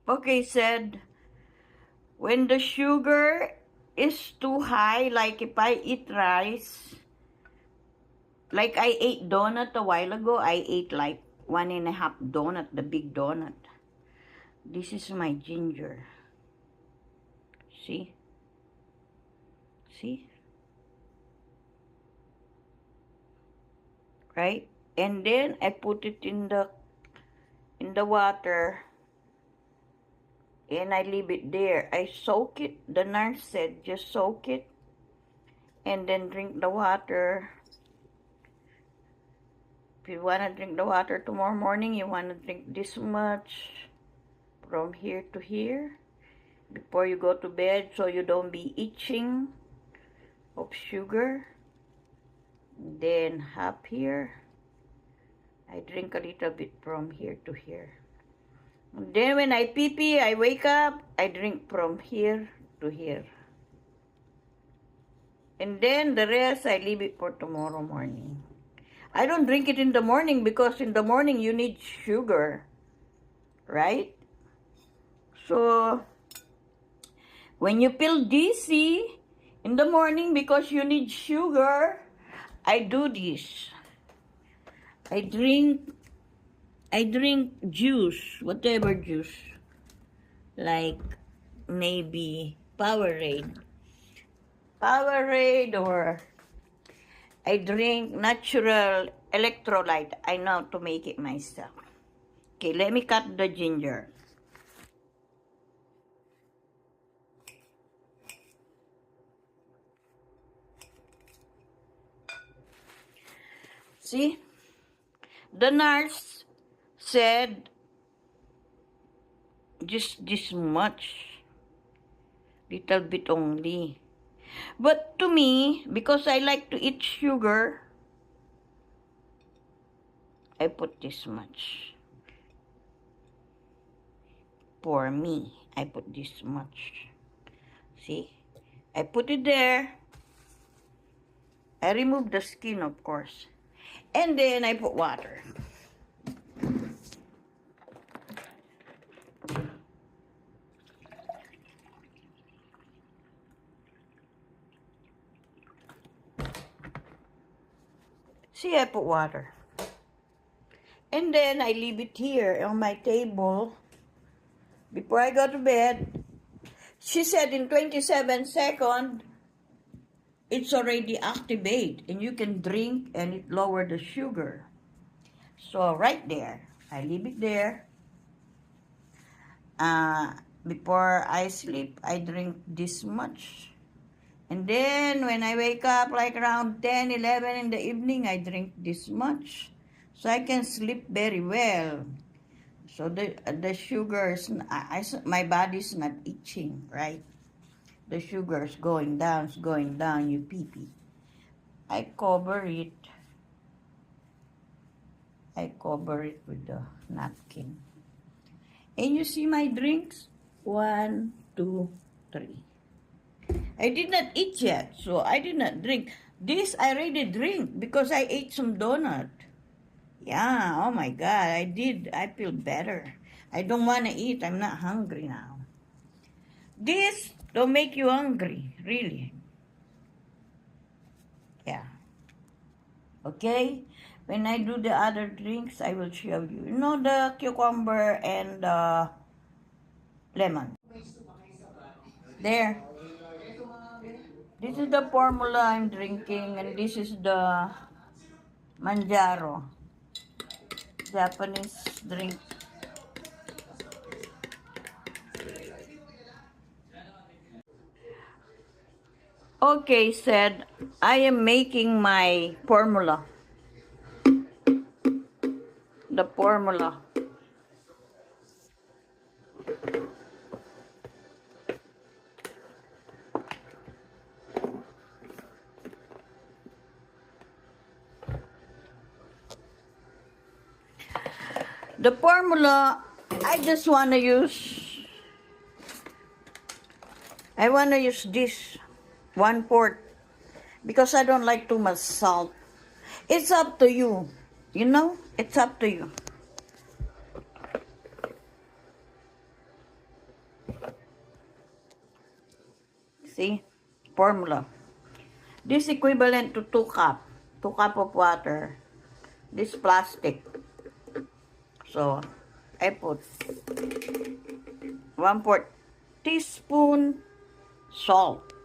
Okay, said, when the sugar is too high, like if I eat rice, like I ate donut a while ago, I ate like 1.5 donut, the big donut. This is my ginger. See? See? Right? And then I put it in the water and I leave it there. I soak it. The nurse said just soak it and then drink the water. If you want to drink the water tomorrow morning, you want to drink this much from here to here before you go to bed so you don't be itching of sugar. Then half here. I drink a little bit from here to here. And then when I pee, I wake up, I drink from here to here. And then the rest, I leave it for tomorrow morning. I don't drink it in the morning because in the morning you need sugar, right? So, when you feel dizzy in the morning because you need sugar, I do this. I drink juice, whatever juice. Like maybe Powerade, or I drink natural electrolyte. I know to make it myself. Okay, let me cut the ginger. See? The nurse said just this much. Little bit only. But to me, because I like to eat sugar, I put this much. For me, I put this much. See? I put it there. I remove the skin, of course. And then I put water. See, I put water. And then I leave it here on my table before I go to bed. She said in 27 seconds, it's already activated and you can drink and it lower the sugar. So right there, I leave it there. Before I sleep, I drink this much. And then when I wake up like around 10, 11 in the evening, I drink this much. So I can sleep very well. So the sugar is, my body's not itching, right? The sugar is going down, you pee. I cover it with the napkin. And you see my drinks? 1, 2, 3. I did not eat yet, so I did not drink. This I already drink because I ate some donut. Yeah, oh my God, I did. I feel better. I don't want to eat. I'm not hungry now. This don't make you hungry, really. Yeah. Okay? When I do the other drinks, I will show you. You know, the cucumber and the lemon. There. This is the formula I'm drinking, and this is the Manjaro, Japanese drink. Okay, said, I am making my formula. The formula. The formula, I just want to use, this 1/4 because I don't like too much salt. It's up to you. It's up to you. See? Formula. This equivalent to 2 cup. 2 cup of water. This plastic. So, I put 1/4 teaspoon salt.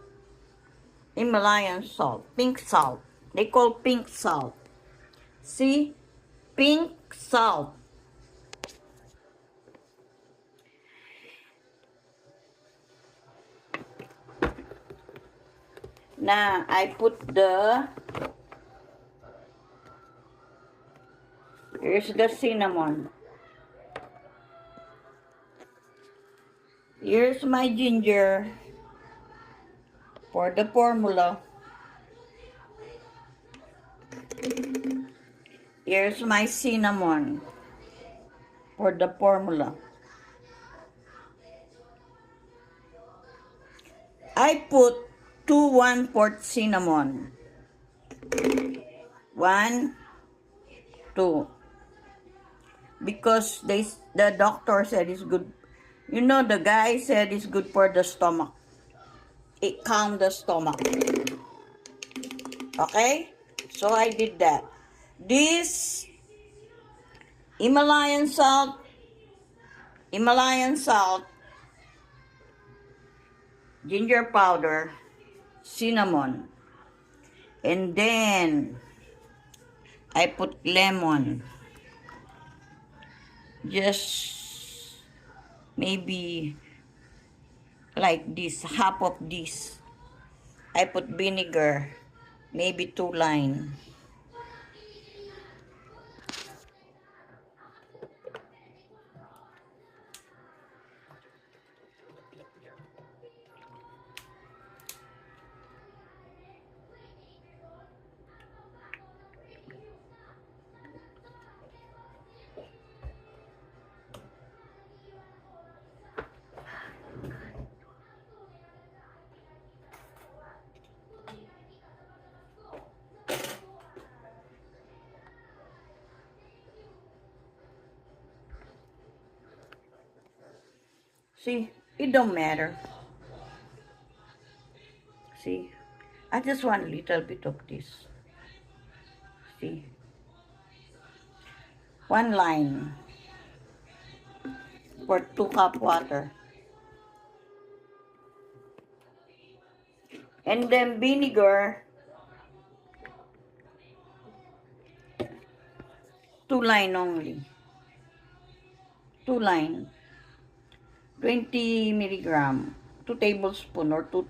Himalayan salt. Pink salt. They call pink salt. See? Pink salt. Now, I put here's the cinnamon. Here's my ginger for the formula. Here's my cinnamon for the formula. I put 2 1/4 cinnamon. 1, 2. Because the doctor said it's good. You know, the guy said it's good for the stomach. It calms the stomach. Okay? So I did that. This Himalayan salt, ginger powder, cinnamon, and then I put lemon. Just maybe like this, half of this. I put vinegar, maybe 2 lines. See, it don't matter. See, I just want a little bit of this. See, 1 line for 2 cup water. And then vinegar, 2 line only. 2 line. 20 milligram. 2 tablespoon or 2.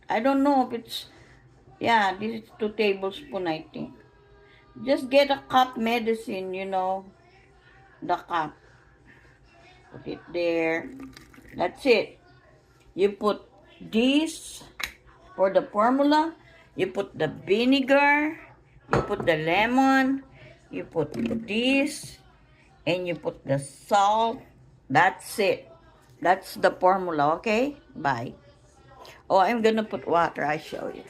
I don't know if it's, yeah, this is 2 tablespoon, I think. Just get a cup medicine, you know, the cup. Put it there. That's it. You put this for the formula. You put the vinegar. You put the lemon. You put this. And you put the salt. That's it. That's the formula, okay? Bye. Oh, I'm gonna put water. I show you.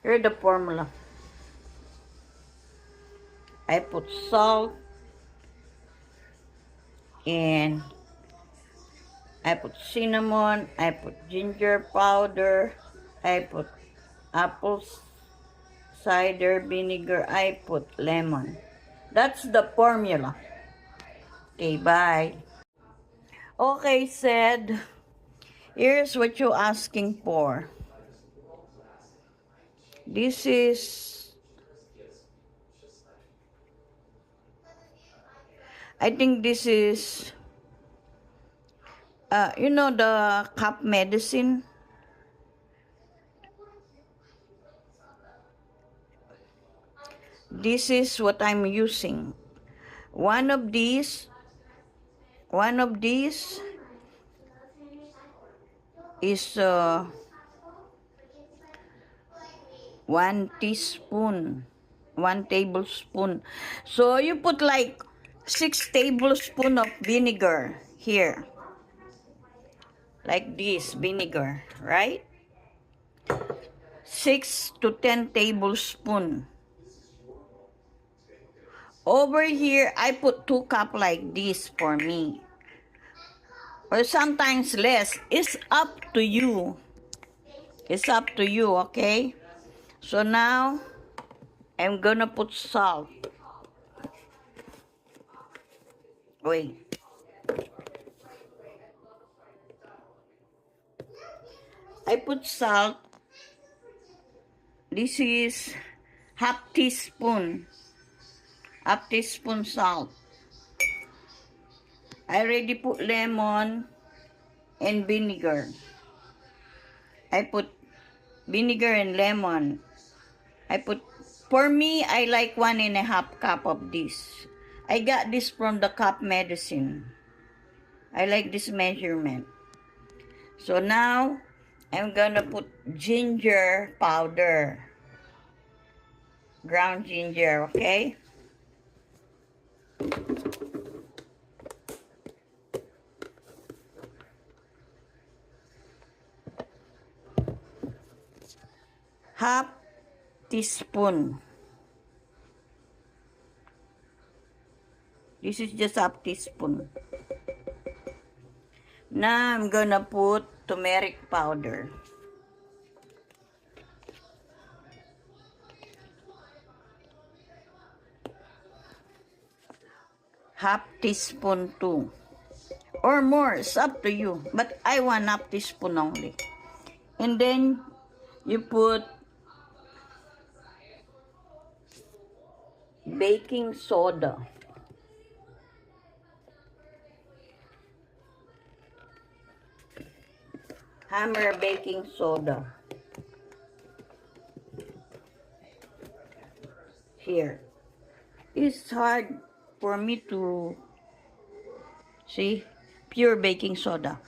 Here's the formula. I put salt and I put cinnamon, I put ginger powder, I put apple cider vinegar, I put lemon. That's the formula. Okay, bye. Okay, said, here's what you're asking for. This is, I think this is, you know, the cup medicine. This is what I'm using. One of these is 1 teaspoon, 1 tablespoon. So you put like 6 tablespoons of vinegar here. like this, vinegar, right? 6 to 10 tablespoons. Over here, I put 2 cups like this for me. Or sometimes less. It's up to you. It's up to you, okay? So now, I'm gonna put salt. Wait. I put salt. This is half teaspoon. Half teaspoon salt. I already put lemon and vinegar. I put vinegar and lemon. For me, I like 1.5 cup of this. I got this from the cup medicine. I like this measurement. So now, I'm gonna put ginger powder. Ground ginger, okay? Half teaspoon. This is just half teaspoon. Now I'm gonna put turmeric powder. Half teaspoon too. Or more, it's up to you. But I want half teaspoon only. And then you put baking soda. Hammer baking soda. Here. It's hard for me to see pure baking soda.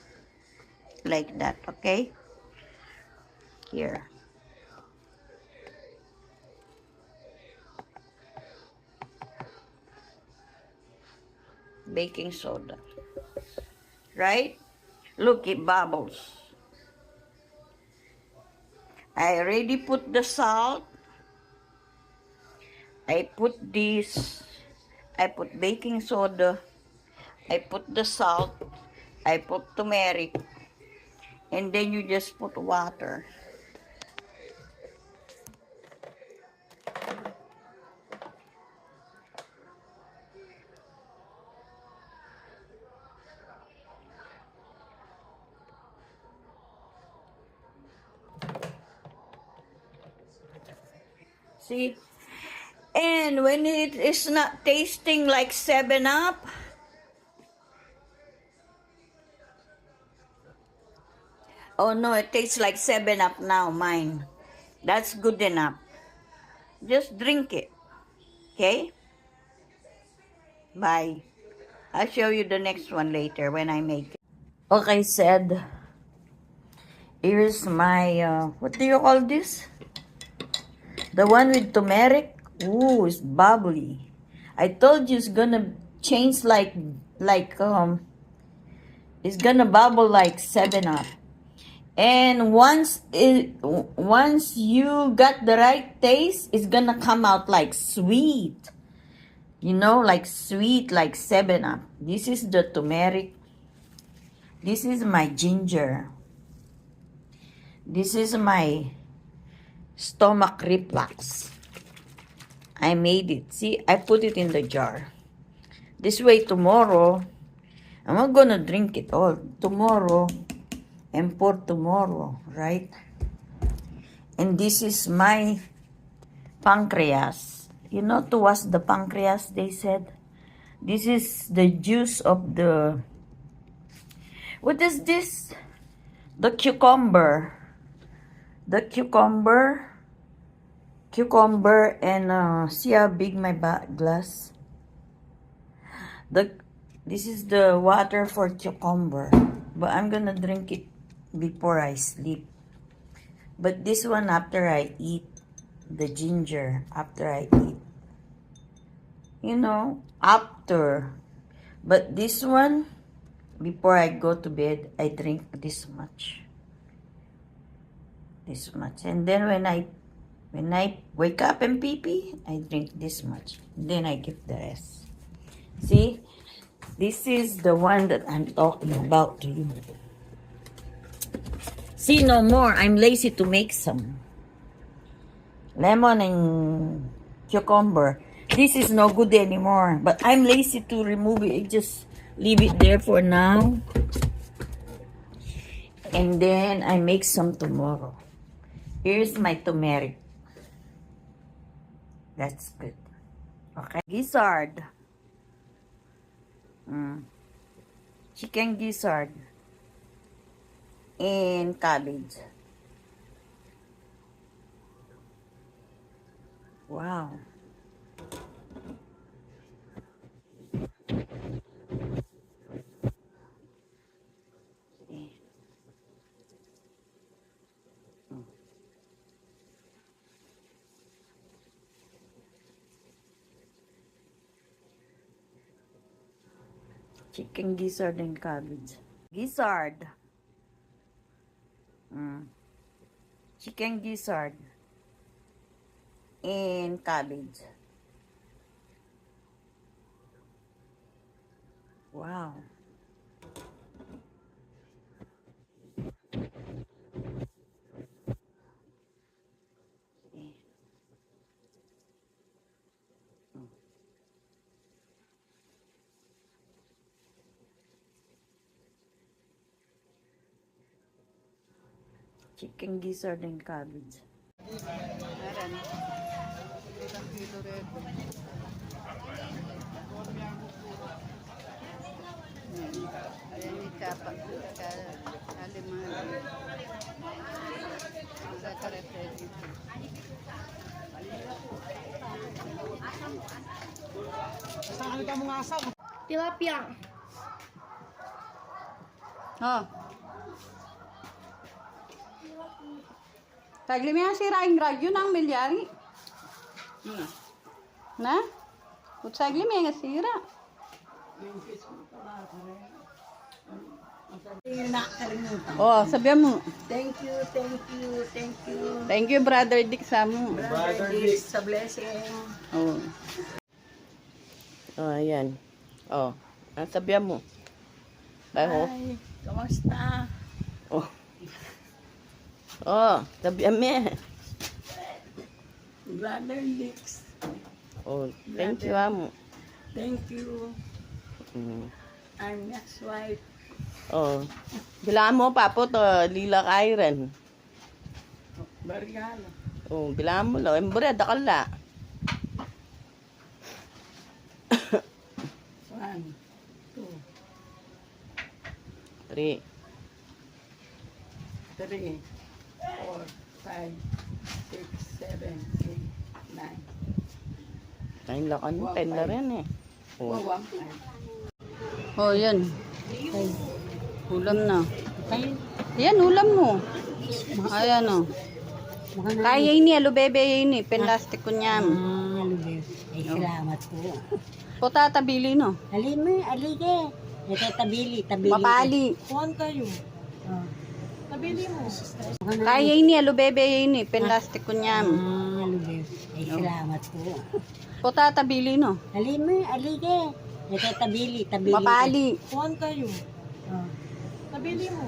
Like that, okay? Here. Baking soda. Right? Look, it bubbles. I already put the salt. I put this. I put baking soda. I put the salt. I put turmeric. And then you just put water. See? And when it is not tasting like 7-Up, oh no, it tastes like 7-Up now, mine. That's good enough. Just drink it. Okay? Bye. I'll show you the next one later when I make it. Okay, said. Here's my, what do you call this? The one with turmeric. Ooh, it's bubbly. I told you it's gonna change it's gonna bubble like 7-Up. And once you got the right taste, it's gonna come out like sweet. You know, like sweet, like 7-Up. This is the turmeric. This is my ginger. This is my stomach reflux. I made it. See, I put it in the jar. This way tomorrow, I'm not gonna drink it all. Tomorrow, and for tomorrow, right? And this is my pancreas. You know, to wash the pancreas, they said. This is the juice of the... What is this? The cucumber. The cucumber and see how big my glass. This is the water for cucumber, but I'm gonna drink it before I sleep. But this one after I eat. The ginger after I eat. You know, after. But this one before I go to bed, I drink this much. This much. And then when I wake up and pee, I drink this much. Then I give the rest. See? This is the one that I'm talking about to you. See, no more. I'm lazy to make some. Lemon and cucumber. This is no good anymore. But I'm lazy to remove it. I just leave it there for now. And then I make some tomorrow. Here's my turmeric. That's good. Okay. Gizzard. Chicken gizzard. And cabbage. Wow. Chicken gizzard and cabbage. Gizzard. Chicken gizzard. And cabbage. Wow. Chicken gizzard and cabbage. Tilapia. Oh. Tagli mo yan si Raing Ragyo ng milyari. Na? Kung sagli mo yan sira. Oh, sabihan mo. Thank you, thank you, thank you. Thank you, Brother Dick, sa mo. Brother Dick, sa blessing. Oh. Oh, ayan. Oh, ang sabihan mo. Baho. Hi, kamusta? Oh. Oh, sabihan mo. Brother Dick, Oh, thank you, amo. thank you. Mm. I'm next wife. Oh. Bilangan mo, papo, to lila kairan. Bargano. Oh, bilangan mo lang. Embred, akala. 1, 2, 3. 3, 4, 5, 6, 7, 8, 9. Ay, lakan mo. 10 na rin eh. Oh. 1, 5. Oh, yan. Ay, ulam na. Yan, ulam mo. Ayan, oh. Kaya ini, alubebe ini. Penlastik ko niyan. Alubebe. Ay, salamat po. Po tatabili, no? Alin mo, alige. Natatabili, tabili. Mapali. Kuhan kayo. Tabili mo. Kaya ini, alubebe ini. Penlastik ko niyan. Alubebe. Ay, salamat po. Po tatabili, no? Alin mo, alige. Natatabili, tabili. Mapali. Kuhan kayo. Tabili mo.